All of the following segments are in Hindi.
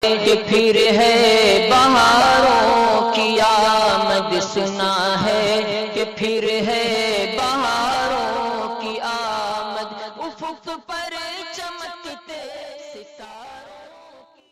कि फिर है बहारों की आमद, सुना है कि फिर है बहारों की आमद। उफ़ुक़ पर चमकते सितारों की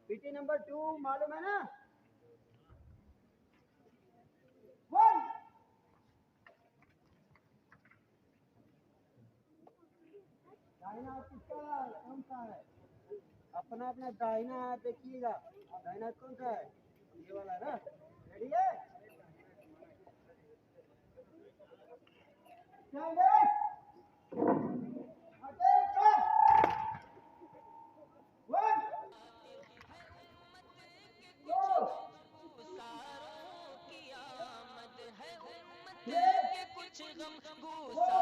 पीटी नंबर 2 मालूम है ना। दाहिना हाथ किसका कौन सा है? अपना अपना दाहिना हाथ देखिएगा। दाहिना हाथ कौन सा है? ये वाला है ना। रेडी है? कुछ गम गुसारों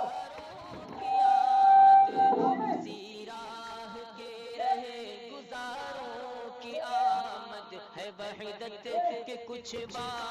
की आमद, सी राह के रहे गुजारों की आमद है, वहीदत के कुछ बार